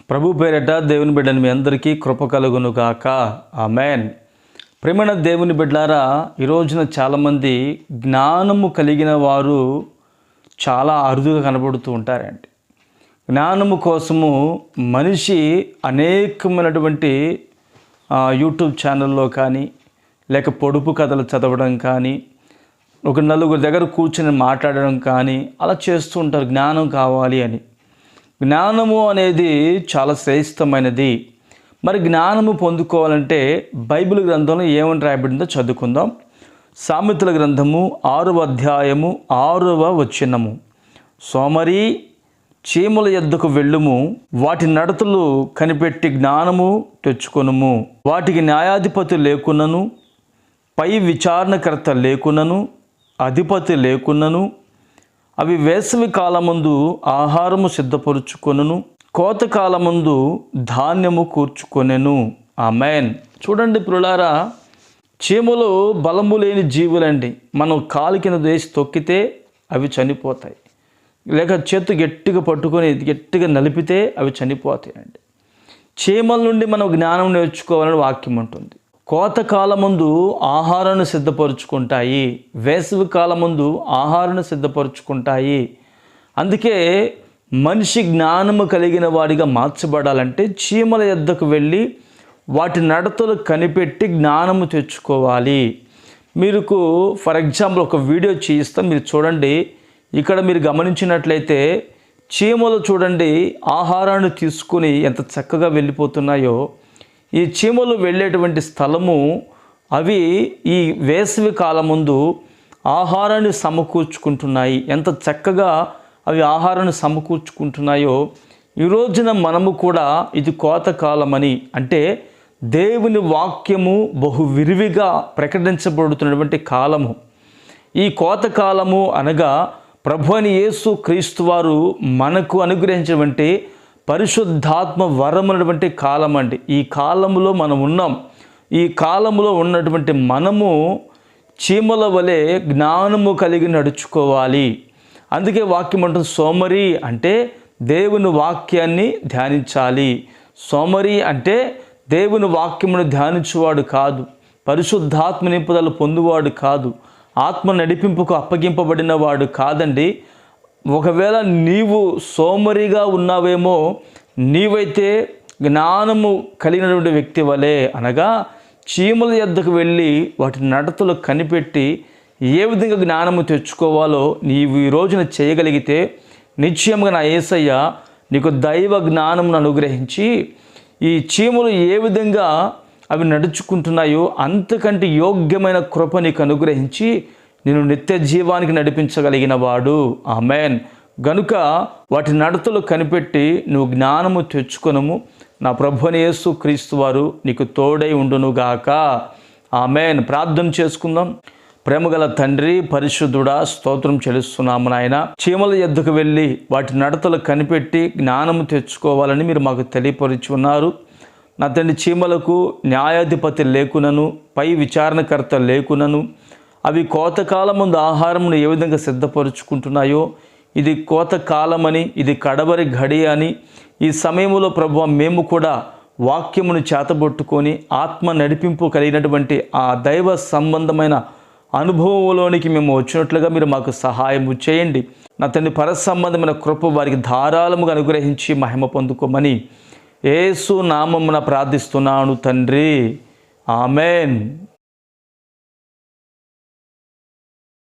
ప్రభు పేరట దేవుని బిడ్డని మీ అందరికీ కృప కలుగును గాక. ఆమెన్. ప్రేమైన దేవుని బిడ్డలారా, ఈ రోజున చాలామంది జ్ఞానము కలిగిన వారు చాలా అరుదుగా కనబడుతూ ఉంటారండి. జ్ఞానము కోసము మనిషి అనేకమైనటువంటి యూట్యూబ్ ఛానల్లో కానీ, లేక పొడుపు కథలు చదవడం కానీ, ఒక నలుగురు దగ్గర కూర్చొని మాట్లాడడం కానీ అలా చేస్తూ ఉంటారు జ్ఞానం కావాలి అని. జ్ఞానము అనేది చాలా శ్రేష్టమైనది. మరి జ్ఞానము పొందుకోవాలంటే బైబిల్ గ్రంథంలో ఏమని రాయబడిందో చదువుకుందాం. సామెతల గ్రంథము 6వ అధ్యాయము 6వ వచనము. సోమరి, చీమల యొద్దకు వెళ్ళుము, వాటి నడతలు కనిపెట్టి జ్ఞానము తెచ్చుకొనుము. వాటికి న్యాయాధిపతి లేకున్నను, పై విచారణకర్త లేకున్నను, అధిపతి లేకున్నను, అవి వేసవి కాలమందు ఆహారము సిద్ధపరుచుకొనును, కోతకాలమందు ధాన్యము కూర్చుకొనెను. ఆమెన్. చూడండి ప్రియులారా, చీమలు బలము లేని జీవులండి. మనం కాలు కింద వేసి తొక్కితే అవి చనిపోతాయి, లేక చేతు గట్టిగా పట్టుకొని గట్టిగా నలిపితే అవి చనిపోతాయండి. చీమల నుండి మనం జ్ఞానం నేర్చుకోవాలని వాక్యం ఉంటుంది. కోతకాలమందు ఆహారాన్ని సిద్ధపరుచుకుంటాయి, వేసవి కాలమందు ఆహారాన్ని సిద్ధపరుచుకుంటాయి. అందుకే మనిషి జ్ఞానము కలిగిన వాడిగా మార్చబడాలంటే చీమల యొద్దకు వెళ్ళి వాటి నడతలు కనిపెట్టి జ్ఞానము తెచ్చుకోవాలి. మీకు ఫర్ ఎగ్జాంపుల్ ఒక వీడియో చేయిస్తాం, మీరు చూడండి. ఇక్కడ మీరు గమనించినట్లయితే చీమలు చూడండి ఆహారాన్ని తీసుకుని ఎంత చక్కగా వెళ్ళిపోతున్నాయో. ఈ చీమలు వెళ్ళేటువంటి స్థలము అవి ఈ వేసవి కాలం ముందు ఆహారాన్ని సమకూర్చుకుంటున్నాయి. ఎంత చక్కగా అవి ఆహారాన్ని సమకూర్చుకుంటున్నాయో, ఈ రోజున మనము కూడా ఇది కోతకాలమని, అంటే దేవుని వాక్యము బహు విరివిగా ప్రకటించబడుతున్నటువంటి కాలము. ఈ కోతకాలము అనగా ప్రభువైన యేసు క్రీస్తు వారు మనకు అనుగ్రహించినటువంటి పరిశుద్ధాత్మ వరమైనటువంటి కాలం అండి. ఈ కాలంలో మనం ఉన్నాం. ఈ కాలంలో ఉన్నటువంటి మనము చీమల వలె జ్ఞానము కలిగి నడుచుకోవాలి. అందుకే వాక్యం అంటుంది, సోమరి అంటే దేవుని వాక్యాన్ని ధ్యానించాలి. సోమరి అంటే దేవుని వాక్యమును ధ్యానించువాడు కాదు, పరిశుద్ధాత్మ నింపుదల పొందువాడు కాదు, ఆత్మ నడిపింపుకు అప్పగింపబడిన వాడు కాదండి. ఒకవేళ నీవు సోమరిగా ఉన్నావేమో, నీవైతే జ్ఞానము కలిగినటువంటి వ్యక్తి వలె, అనగా చీమల యొద్దకు వెళ్ళి వాటి నడతలు కనిపెట్టి ఏ విధంగా జ్ఞానము తెచ్చుకోవాలో నీవు ఈ రోజున చేయగలిగితే నిశ్చయంగా నా యేసయ్య నీకు దైవ జ్ఞానమును అనుగ్రహించి ఈ చీమలు ఏ విధంగా అవి నడుచుకుంటున్నాయో అంతకంటే యోగ్యమైన కృప నీకు అనుగ్రహించి నేను నిత్య జీవానికి నడిపించగలిగిన వాడు. ఆమెన్. గనుక వాటి నడతలు కనిపెట్టి నువ్వు జ్ఞానము తెచ్చుకొనుము. నా ప్రభువైన యేసు క్రీస్తు వారు నీకు తోడై ఉండునుగాక. ఆమెన్. ప్రార్థన చేసుకుందాం. ప్రేమగల తండ్రి, పరిశుద్ధుడా, స్తోత్రం చెల్లిస్తున్నాము నాయన. చీమల యొద్దకు వెళ్ళి వాటి నడతలు కనిపెట్టి జ్ఞానము తెచ్చుకోవాలని మీరు మాకు తెలియపరిచి ఉన్నారు. నా తండ్రి, చీమలకు న్యాయాధిపతి లేకునను, పై విచారణకర్త లేకునను, అవి కోతకాలం ముందు ఆహారమును ఏ విధంగా సిద్ధపరుచుకుంటున్నాయో, ఇది కోతకాలమని, ఇది కడవరి ఘడి అని ఈ సమయంలో ప్రభువా మేము కూడా వాక్యమును చేతబొట్టుకొని ఆత్మ నడిపింపు కలిగినటువంటి ఆ దైవ సంబంధమైన అనుభవంలోనికి మేము వచ్చినట్లుగా మీరు మాకు సహాయం చేయండి. నా తండ్రి, పరసంబంధమైన కృప వారికి ధారాళముగా అనుగ్రహించి మహిమ పొందుకోమని యేసు నామమున ప్రార్థిస్తున్నాను తండ్రి. ఆమెన్.